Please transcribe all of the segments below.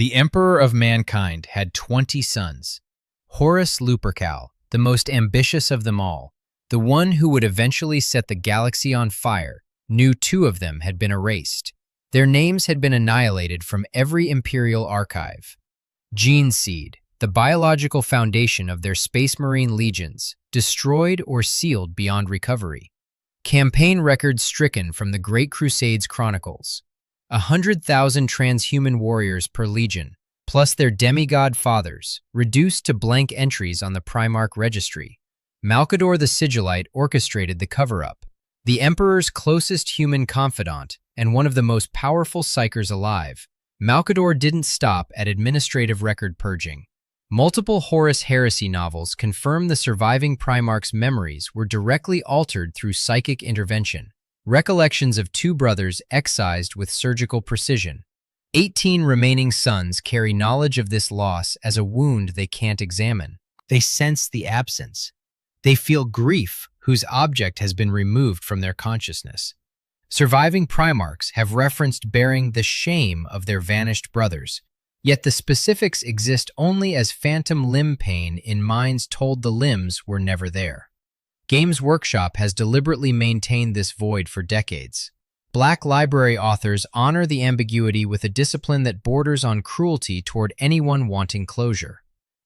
The Emperor of Mankind had 20 sons. Horus Lupercal, the most ambitious of them all, the one who would eventually set the galaxy on fire, knew 2 of them had been erased. Their names had been annihilated from every Imperial archive. Gene seed, the biological foundation of their Space Marine legions, destroyed or sealed beyond recovery. Campaign records stricken from the Great Crusade's chronicles. 100,000 transhuman warriors per legion, plus their demigod fathers, reduced to blank entries on the Primarch registry. Malcador the Sigillite orchestrated the cover-up. The Emperor's closest human confidant and one of the most powerful psykers alive, Malcador didn't stop at administrative record-purging. Multiple Horus Heresy novels confirm the surviving Primarchs' memories were directly altered through psychic intervention. Recollections of 2 brothers excised with surgical precision. 18 remaining sons carry knowledge of this loss as a wound they can't examine. They sense the absence. They feel grief whose object has been removed from their consciousness. Surviving Primarchs have referenced bearing the shame of their vanished brothers, yet the specifics exist only as phantom limb pain in minds told the limbs were never there. Games Workshop has deliberately maintained this void for decades. Black Library authors honor the ambiguity with a discipline that borders on cruelty toward anyone wanting closure.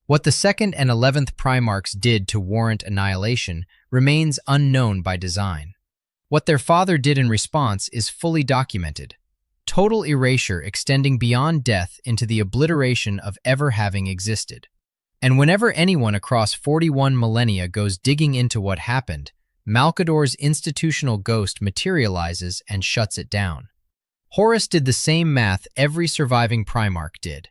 What the 2nd and 11th Primarchs did to warrant annihilation remains unknown by design. What their father did in response is fully documented. Total erasure extending beyond death into the obliteration of ever having existed. And whenever anyone across 41 millennia goes digging into what happened, Malcador's institutional ghost materializes and shuts it down. Horus did the same math every surviving Primarch did.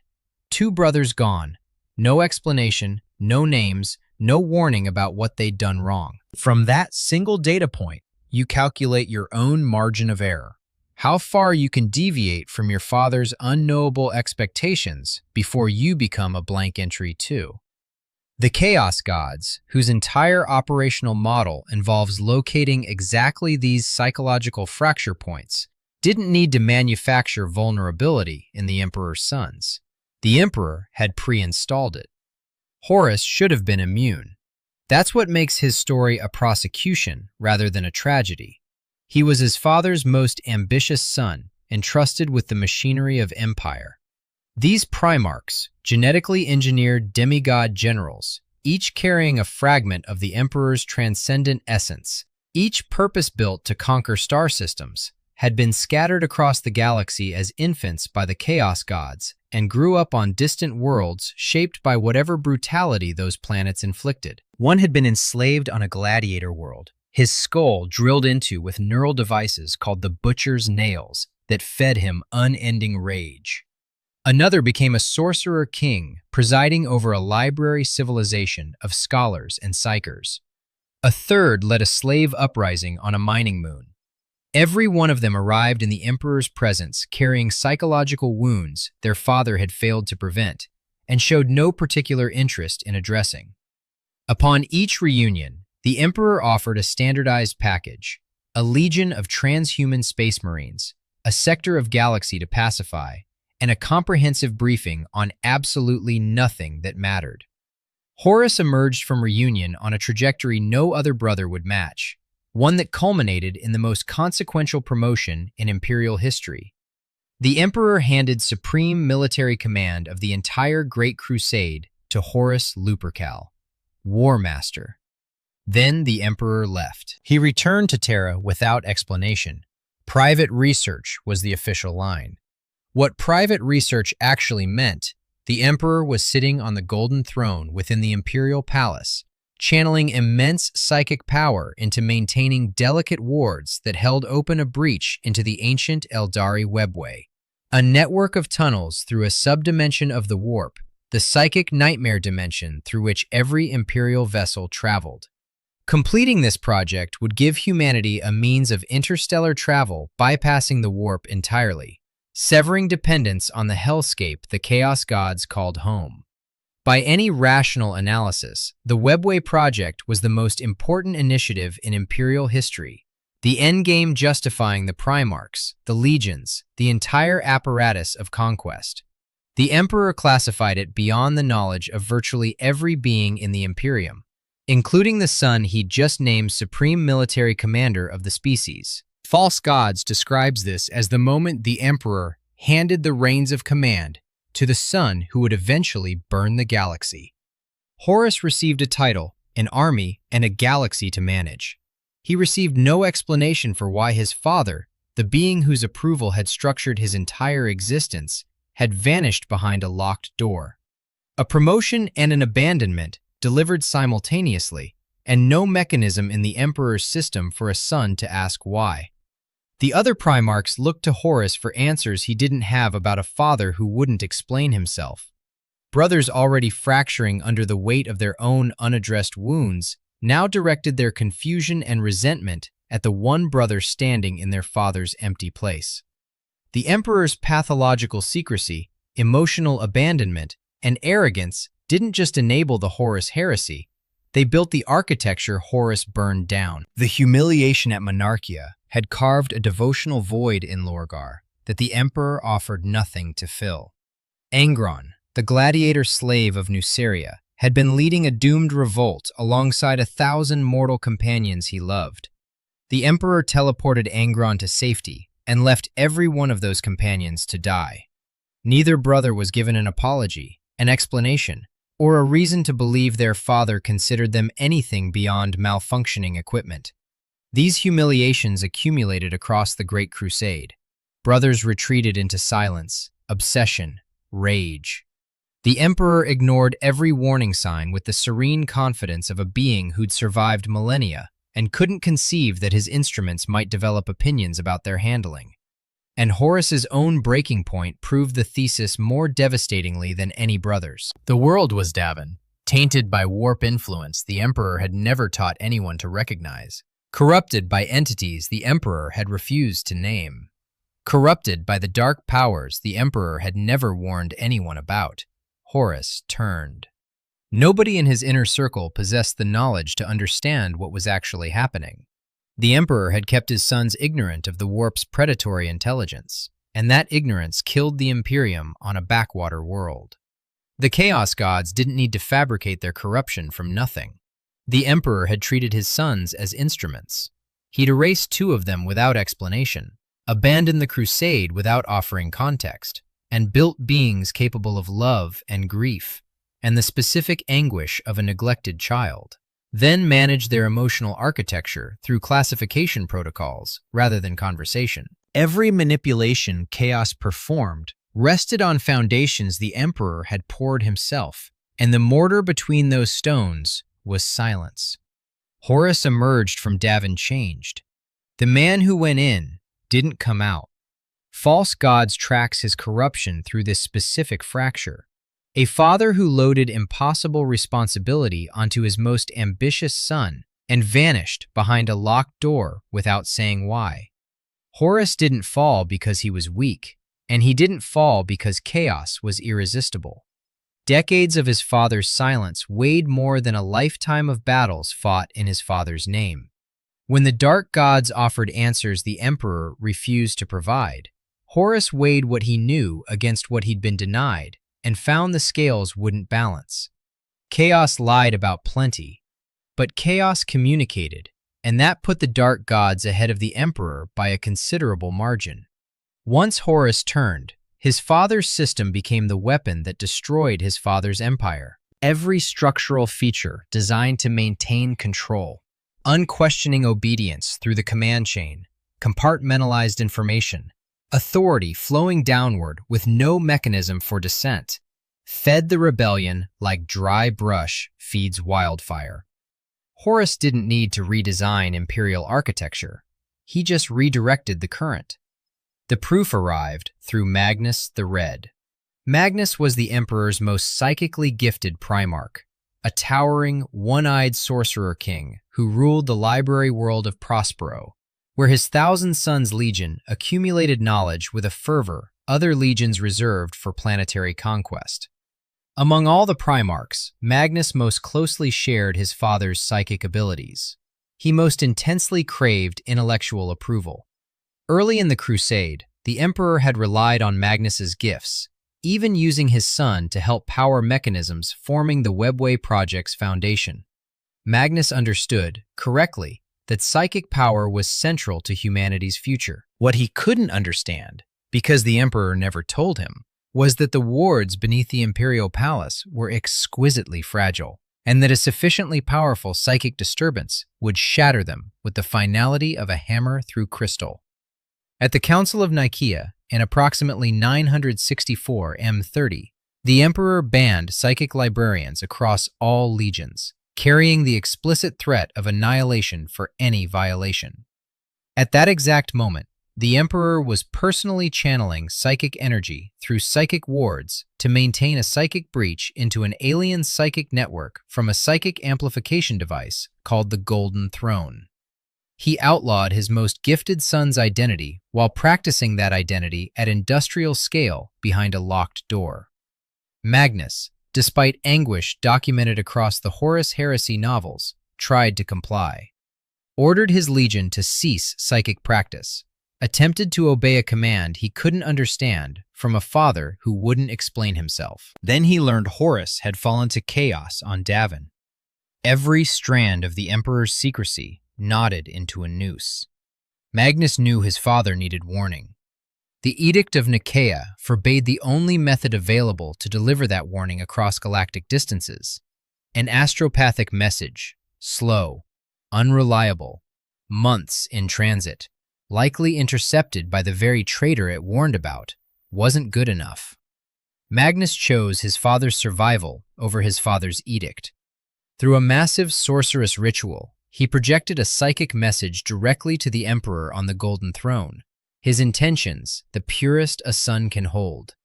2 brothers gone. No explanation, no names, no warning about what they'd done wrong. From that single data point, you calculate your own margin of error. How far you can deviate from your father's unknowable expectations before you become a blank entry too. The Chaos Gods, whose entire operational model involves locating exactly these psychological fracture points, didn't need to manufacture vulnerability in the Emperor's sons. The Emperor had pre-installed it. Horus should have been immune. That's what makes his story a prosecution rather than a tragedy. He was his father's most ambitious son, entrusted with the machinery of empire. These Primarchs, genetically engineered demigod generals, each carrying a fragment of the Emperor's transcendent essence, each purpose-built to conquer star systems, had been scattered across the galaxy as infants by the Chaos Gods and grew up on distant worlds shaped by whatever brutality those planets inflicted. One had been enslaved on a gladiator world, his skull drilled into with neural devices called the Butcher's Nails that fed him unending rage. Another became a sorcerer king, presiding over a library civilization of scholars and psykers. A third led a slave uprising on a mining moon. Every one of them arrived in the Emperor's presence carrying psychological wounds their father had failed to prevent, and showed no particular interest in addressing. Upon each reunion, the Emperor offered a standardized package, a legion of transhuman space marines, a sector of galaxy to pacify, and a comprehensive briefing on absolutely nothing that mattered. Horus emerged from reunion on a trajectory no other brother would match, one that culminated in the most consequential promotion in Imperial history. The Emperor handed supreme military command of the entire Great Crusade to Horus Lupercal, War Master. Then the Emperor left. He returned to Terra without explanation. Private research was the official line. What private research actually meant, the Emperor was sitting on the golden throne within the Imperial palace, channeling immense psychic power into maintaining delicate wards that held open a breach into the ancient Eldari Webway, a network of tunnels through a subdimension of the warp, the psychic nightmare dimension through which every Imperial vessel traveled. Completing this project would give humanity a means of interstellar travel bypassing the warp entirely, severing dependence on the hellscape the Chaos Gods called home. By any rational analysis, the Webway project was the most important initiative in Imperial history, the endgame justifying the Primarchs, the legions, the entire apparatus of conquest. The Emperor classified it beyond the knowledge of virtually every being in the Imperium, including the son he'd just named Supreme Military Commander of the species. False Gods describes this as the moment the Emperor handed the reins of command to the son who would eventually burn the galaxy. Horus received a title, an army, and a galaxy to manage. He received no explanation for why his father, the being whose approval had structured his entire existence, had vanished behind a locked door. A promotion and an abandonment delivered simultaneously, and no mechanism in the Emperor's system for a son to ask why. The other Primarchs looked to Horus for answers he didn't have about a father who wouldn't explain himself. Brothers already fracturing under the weight of their own unaddressed wounds now directed their confusion and resentment at the one brother standing in their father's empty place. The Emperor's pathological secrecy, emotional abandonment, and arrogance didn't just enable the Horus Heresy, they built the architecture Horus burned down. The humiliation at Monarchia had carved a devotional void in Lorgar that the Emperor offered nothing to fill. Angron, the gladiator slave of Nuceria, had been leading a doomed revolt alongside 1,000 mortal companions he loved. The Emperor teleported Angron to safety and left every one of those companions to die. Neither brother was given an apology, an explanation, or a reason to believe their father considered them anything beyond malfunctioning equipment. These humiliations accumulated across the Great Crusade. Brothers retreated into silence, obsession, rage. The Emperor ignored every warning sign with the serene confidence of a being who'd survived millennia and couldn't conceive that his instruments might develop opinions about their handling. And Horus's own breaking point proved the thesis more devastatingly than any brother's. The world was Davin, tainted by warp influence the Emperor had never taught anyone to recognize. Corrupted by entities the Emperor had refused to name. Corrupted by the dark powers the Emperor had never warned anyone about. Horus turned. Nobody in his inner circle possessed the knowledge to understand what was actually happening. The Emperor had kept his sons ignorant of the warp's predatory intelligence, and that ignorance killed the Imperium on a backwater world. The Chaos Gods didn't need to fabricate their corruption from nothing. The Emperor had treated his sons as instruments. He'd erased 2 of them without explanation, abandoned the crusade without offering context, and built beings capable of love and grief, and the specific anguish of a neglected child. Then managed their emotional architecture through classification protocols rather than conversation. Every manipulation Chaos performed rested on foundations the Emperor had poured himself, and the mortar between those stones was silence. Horus emerged from Davin changed. The man who went in didn't come out. False Gods tracks his corruption through this specific fracture. A father who loaded impossible responsibility onto his most ambitious son and vanished behind a locked door without saying why. Horus didn't fall because he was weak, and he didn't fall because chaos was irresistible. Decades of his father's silence weighed more than a lifetime of battles fought in his father's name. When the dark gods offered answers the Emperor refused to provide, Horus weighed what he knew against what he'd been denied and found the scales wouldn't balance. Chaos lied about plenty, but chaos communicated, and that put the dark gods ahead of the Emperor by a considerable margin. Once Horus turned, his father's system became the weapon that destroyed his father's empire. Every structural feature designed to maintain control, unquestioning obedience through the command chain, compartmentalized information, authority flowing downward with no mechanism for descent, fed the rebellion like dry brush feeds wildfire. Horus didn't need to redesign Imperial architecture. He just redirected the current. The proof arrived through Magnus the Red. Magnus was the Emperor's most psychically gifted Primarch, a towering, one-eyed sorcerer king who ruled the library world of Prospero, where his 1,000 Sons Legion accumulated knowledge with a fervor other legions reserved for planetary conquest. Among all the Primarchs, Magnus most closely shared his father's psychic abilities. He most intensely craved intellectual approval. Early in the Crusade, the Emperor had relied on Magnus's gifts, even using his son to help power mechanisms forming the Webway project's foundation. Magnus understood, correctly, that psychic power was central to humanity's future. What he couldn't understand, because the Emperor never told him, was that the wards beneath the Imperial palace were exquisitely fragile, and that a sufficiently powerful psychic disturbance would shatter them with the finality of a hammer through crystal. At the Council of Nicaea, in approximately 964 M30, the Emperor banned psychic librarians across all legions, carrying the explicit threat of annihilation for any violation. At that exact moment, the Emperor was personally channeling psychic energy through psychic wards to maintain a psychic breach into an alien psychic network from a psychic amplification device called the Golden Throne. He outlawed his most gifted son's identity while practicing that identity at industrial scale behind a locked door. Magnus, despite anguish documented across the Horus Heresy novels, tried to comply. Ordered his legion to cease psychic practice, attempted to obey a command he couldn't understand from a father who wouldn't explain himself. Then he learned Horus had fallen to chaos on Davin. Every strand of the Emperor's secrecy knotted into a noose. Magnus knew his father needed warning. The Edict of Nicaea forbade the only method available to deliver that warning across galactic distances: an astropathic message, slow, unreliable, months in transit, likely intercepted by the very traitor it warned about, wasn't good enough. Magnus chose his father's survival over his father's edict. Through a massive sorcerous ritual, he projected a psychic message directly to the Emperor on the Golden Throne, his intentions the purest a son can hold.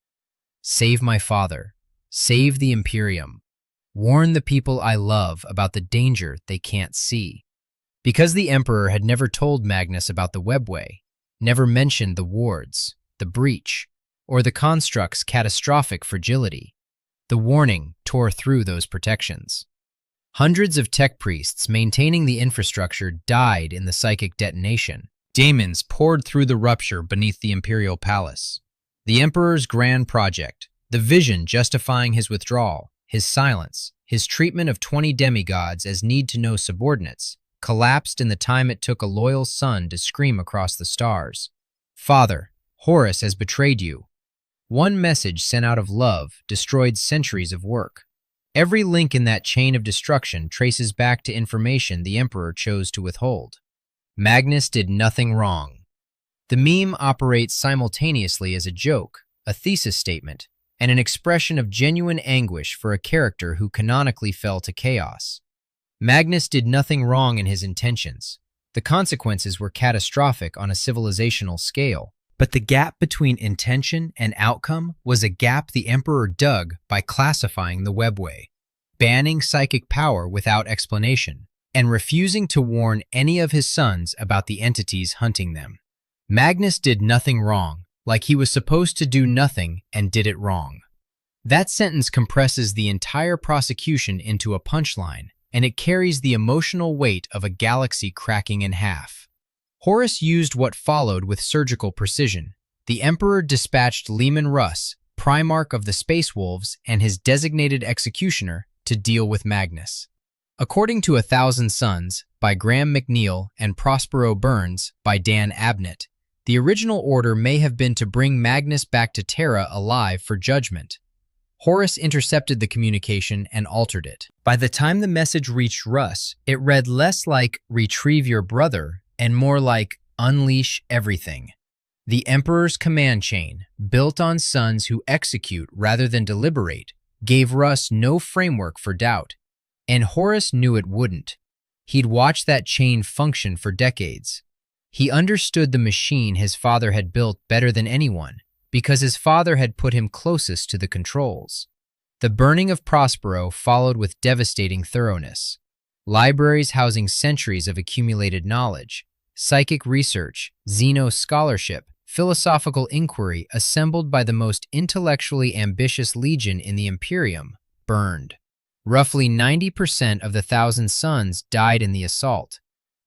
Save my father. Save the Imperium. Warn the people I love about the danger they can't see. Because the Emperor had never told Magnus about the Webway, never mentioned the wards, the breach, or the construct's catastrophic fragility, the warning tore through those protections. Hundreds of tech priests maintaining the infrastructure died in the psychic detonation. Daemons poured through the rupture beneath the Imperial palace. The Emperor's grand project, the vision justifying his withdrawal, his silence, his treatment of 20 demigods as need-to-know subordinates, collapsed in the time it took a loyal son to scream across the stars, "Father, Horus has betrayed you." One message sent out of love destroyed centuries of work. Every link in that chain of destruction traces back to information the Emperor chose to withhold. Magnus did nothing wrong. The meme operates simultaneously as a joke, a thesis statement, and an expression of genuine anguish for a character who canonically fell to chaos. Magnus did nothing wrong in his intentions. The consequences were catastrophic on a civilizational scale. But the gap between intention and outcome was a gap the Emperor dug by classifying the Webway, banning psychic power without explanation, and refusing to warn any of his sons about the entities hunting them. Magnus did nothing wrong, like he was supposed to do nothing and did it wrong. That sentence compresses the entire prosecution into a punchline, and it carries the emotional weight of a galaxy cracking in half. Horus used what followed with surgical precision. The Emperor dispatched Leman Russ, Primarch of the Space Wolves, and his designated executioner to deal with Magnus. According to 1,000 Suns, by Graham McNeil, and Prospero Burns, by Dan Abnett, the original order may have been to bring Magnus back to Terra alive for judgment. Horus intercepted the communication and altered it. By the time the message reached Russ, it read less like "retrieve your brother" and more like "unleash everything." The Emperor's command chain, built on sons who execute rather than deliberate, gave Russ no framework for doubt. And Horus knew it wouldn't. He'd watched that chain function for decades. He understood the machine his father had built better than anyone, because his father had put him closest to the controls. The burning of Prospero followed with devastating thoroughness. Libraries housing centuries of accumulated knowledge, psychic research, Xeno scholarship, philosophical inquiry assembled by the most intellectually ambitious legion in the Imperium, burned. Roughly 90% of the 1,000 Suns died in the assault.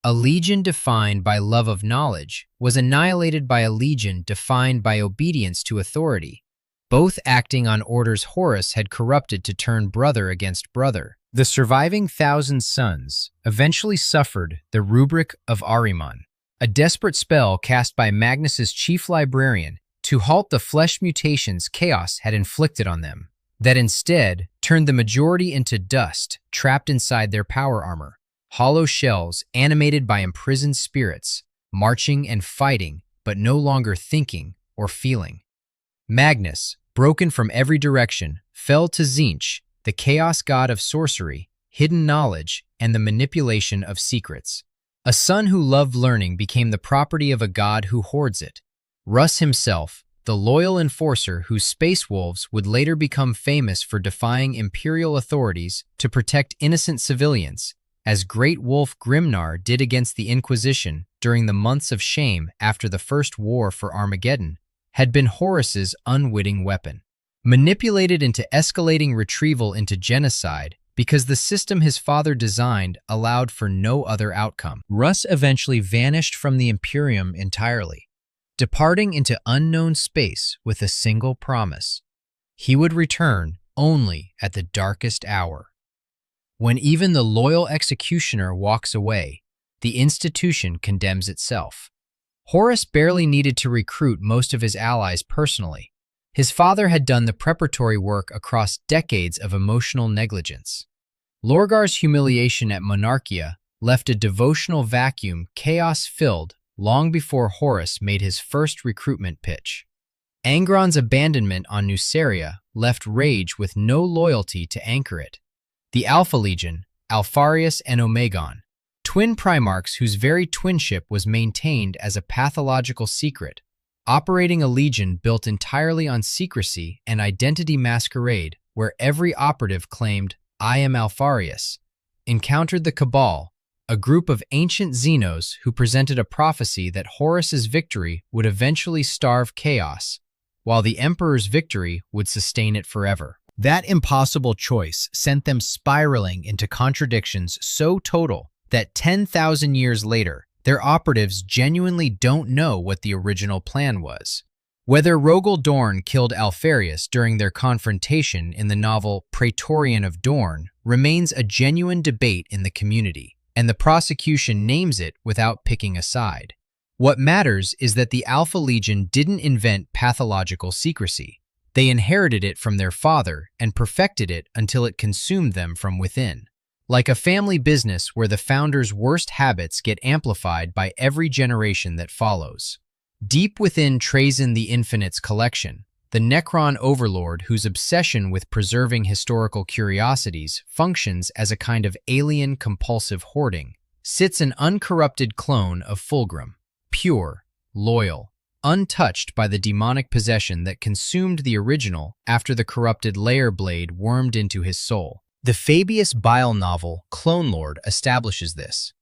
A legion defined by love of knowledge was annihilated by a legion defined by obedience to authority. both acting on orders Horus had corrupted to turn brother against brother. The surviving 1,000 sons eventually suffered the rubric of Ahriman, a desperate spell cast by Magnus's chief librarian to halt the flesh mutations chaos had inflicted on them, that instead turned the majority into dust trapped inside their power armor, hollow shells animated by imprisoned spirits, marching and fighting, but no longer thinking or feeling. Magnus, broken from every direction, fell to Tzeentch, the chaos god of sorcery, hidden knowledge, and the manipulation of secrets. A son who loved learning became the property of a god who hoards it. Russ himself, the loyal enforcer whose space wolves would later become famous for defying Imperial authorities to protect innocent civilians, as Great Wolf Grimnar did against the Inquisition during the months of shame after the First War for Armageddon, had been Horus's unwitting weapon. Manipulated into escalating retrieval into genocide because the system his father designed allowed for no other outcome. Russ eventually vanished from the Imperium entirely, departing into unknown space with a single promise. He would return only at the darkest hour. When even the loyal executioner walks away, the institution condemns itself. Horus barely needed to recruit most of his allies personally. His father had done the preparatory work across decades of emotional negligence. Lorgar's humiliation at Monarchia left a devotional vacuum chaos-filled long before Horus made his first recruitment pitch. Angron's abandonment on Nuceria left rage with no loyalty to anchor it. The Alpha Legion, Alpharius and Omegon, twin Primarchs whose very twinship was maintained as a pathological secret, operating a legion built entirely on secrecy and identity masquerade where every operative claimed, "I am Alpharius," encountered the Cabal, a group of ancient Xenos who presented a prophecy that Horus's victory would eventually starve chaos, while the Emperor's victory would sustain it forever. That impossible choice sent them spiraling into contradictions so total that 10,000 years later, their operatives genuinely don't know what the original plan was. Whether Rogel Dorn killed Alpharius during their confrontation in the novel Praetorian of Dorn remains a genuine debate in the community, and the prosecution names it without picking a side. What matters is that the Alpha Legion didn't invent pathological secrecy. They inherited it from their father and perfected it until it consumed them from within. Like a family business where the founder's worst habits get amplified by every generation that follows. Deep within Trazyn the Infinite's collection, the Necron overlord whose obsession with preserving historical curiosities functions as a kind of alien compulsive hoarding, sits an uncorrupted clone of Fulgrim, pure, loyal, untouched by the demonic possession that consumed the original after the corrupted Layer Blade wormed into his soul. The Fabius Bile novel, Clone Lord, establishes this.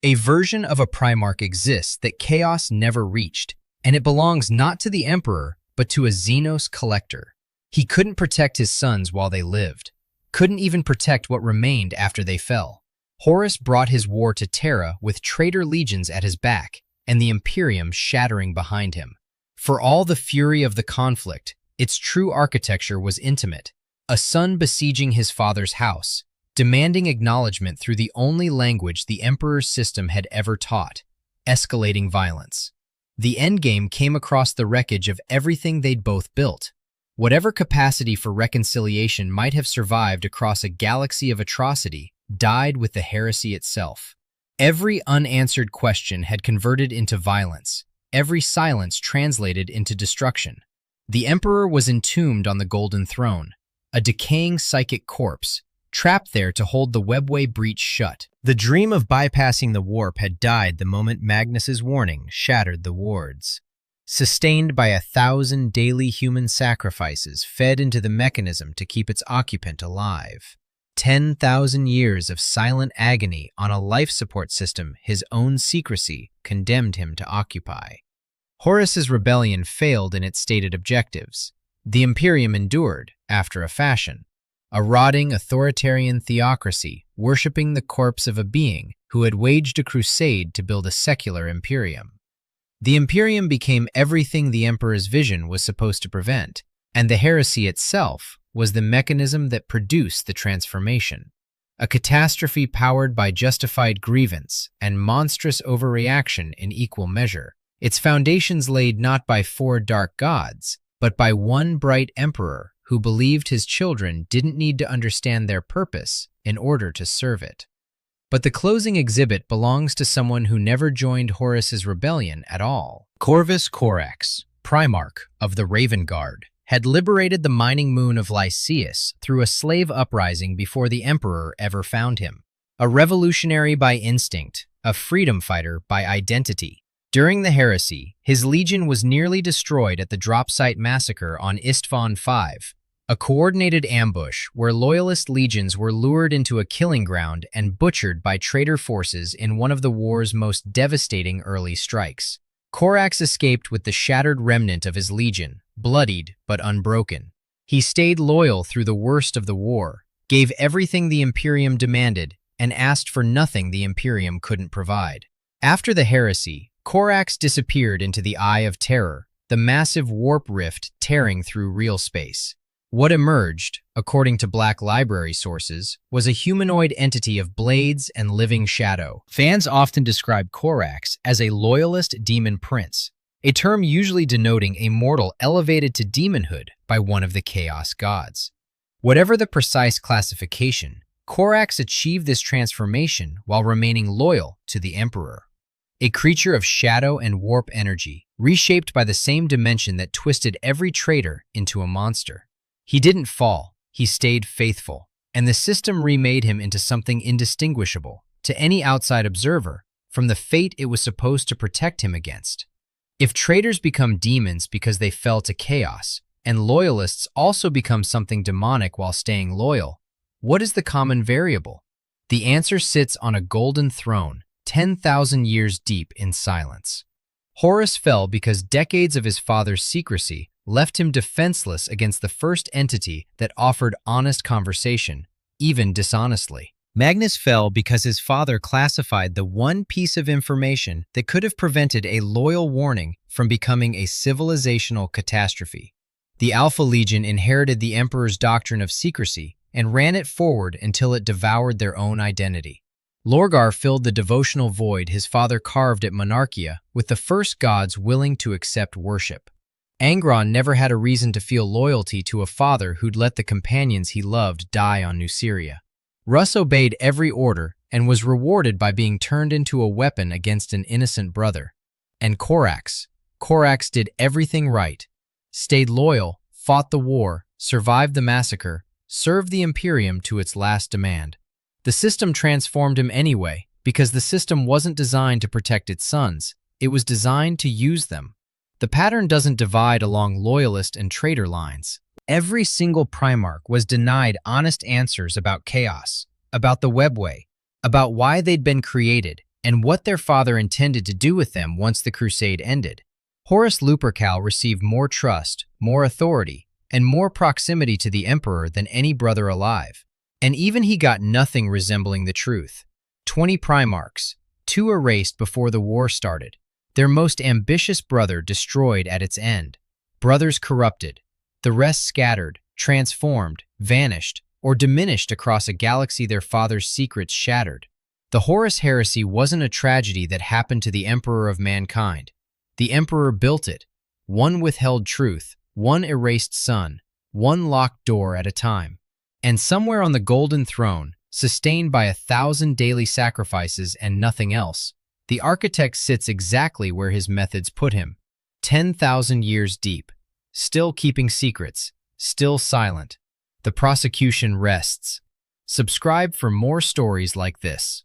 A version of a Primarch exists that Chaos never reached, and it belongs not to the Emperor, but to a Xenos collector. He couldn't protect his sons while they lived, couldn't even protect what remained after they fell. Horus brought his war to Terra with traitor legions at his back, and the Imperium shattering behind him. For all the fury of the conflict, its true architecture was intimate. A son besieging his father's house, demanding acknowledgement through the only language the Emperor's system had ever taught, escalating violence. The endgame came across the wreckage of everything they'd both built. Whatever capacity for reconciliation might have survived across a galaxy of atrocity died with the heresy itself. Every unanswered question had converted into violence, every silence translated into destruction. The Emperor was entombed on the Golden Throne, a decaying psychic corpse, trapped there to hold the Webway breach shut. The dream of bypassing the warp had died the moment Magnus's warning shattered the wards. Sustained by 1,000 daily human sacrifices fed into the mechanism to keep its occupant alive. 10,000 years of silent agony on a life support system his own secrecy condemned him to occupy. Horus's rebellion failed in its stated objectives. The Imperium endured, after a fashion, a rotting authoritarian theocracy worshipping the corpse of a being who had waged a crusade to build a secular Imperium. The Imperium became everything the Emperor's vision was supposed to prevent, And the heresy itself was the mechanism that produced the transformation. A catastrophe powered by justified grievance and monstrous overreaction in equal measure. Its foundations laid not by 4 dark gods, but by one bright emperor who believed his children didn't need to understand their purpose in order to serve it. But the closing exhibit belongs to someone who never joined Horus's rebellion at all. Corvus Corax, Primarch of the Raven Guard, had liberated the mining moon of Lycaeus through a slave uprising before the emperor ever found him. A revolutionary by instinct, a freedom fighter by identity. During the heresy, his legion was nearly destroyed at the drop site massacre on Isstvan V, a coordinated ambush where loyalist legions were lured into a killing ground and butchered by traitor forces in one of the war's most devastating early strikes. Corax escaped with the shattered remnant of his legion, bloodied but unbroken. He stayed loyal through the worst of the war, gave everything the Imperium demanded, and asked for nothing the Imperium couldn't provide. After the heresy, Corax disappeared into the Eye of Terror, the massive warp rift tearing through real space. What emerged, according to Black Library sources, was a humanoid entity of blades and living shadow. Fans often describe Corax as a loyalist demon prince, a term usually denoting a mortal elevated to demonhood by one of the Chaos gods. Whatever the precise classification, Corax achieved this transformation while remaining loyal to the Emperor. A creature of shadow and warp energy, reshaped by the same dimension that twisted every traitor into a monster. He didn't fall, he stayed faithful, and the system remade him into something indistinguishable, to any outside observer, from the fate it was supposed to protect him against. If traitors become demons because they fell to chaos, and loyalists also become something demonic while staying loyal, what is the common variable? The answer sits on a golden throne, 10,000 years deep in silence. Horus fell because decades of his father's secrecy left him defenseless against the first entity that offered honest conversation, even dishonestly. Magnus fell because his father classified the one piece of information that could have prevented a loyal warning from becoming a civilizational catastrophe. The Alpha Legion inherited the Emperor's doctrine of secrecy and ran it forward until it devoured their own identity. Lorgar filled the devotional void his father carved at Monarchia with the first gods willing to accept worship. Angron never had a reason to feel loyalty to a father who'd let the companions he loved die on Nuceria. Russ obeyed every order and was rewarded by being turned into a weapon against an innocent brother. And Corax did everything right. Stayed loyal, fought the war, survived the massacre, served the Imperium to its last demand. The system transformed him anyway, because the system wasn't designed to protect its sons, it was designed to use them. The pattern doesn't divide along loyalist and traitor lines. Every single Primarch was denied honest answers about chaos, about the Webway, about why they'd been created, and what their father intended to do with them once the Crusade ended. Horus Lupercal received more trust, more authority, and more proximity to the Emperor than any brother alive. And even he got nothing resembling the truth. 20 Primarchs, 2 erased before the war started. Their most ambitious brother destroyed at its end. Brothers corrupted. The rest scattered, transformed, vanished, or diminished across a galaxy their father's secrets shattered. The Horus Heresy wasn't a tragedy that happened to the Emperor of mankind. The Emperor built it. One withheld truth, one erased son, one locked door at a time. And somewhere on the golden throne, sustained by 1,000 daily sacrifices and nothing else, the architect sits exactly where his methods put him, 10,000 years deep, still keeping secrets, still silent. The prosecution rests. Subscribe for more stories like this.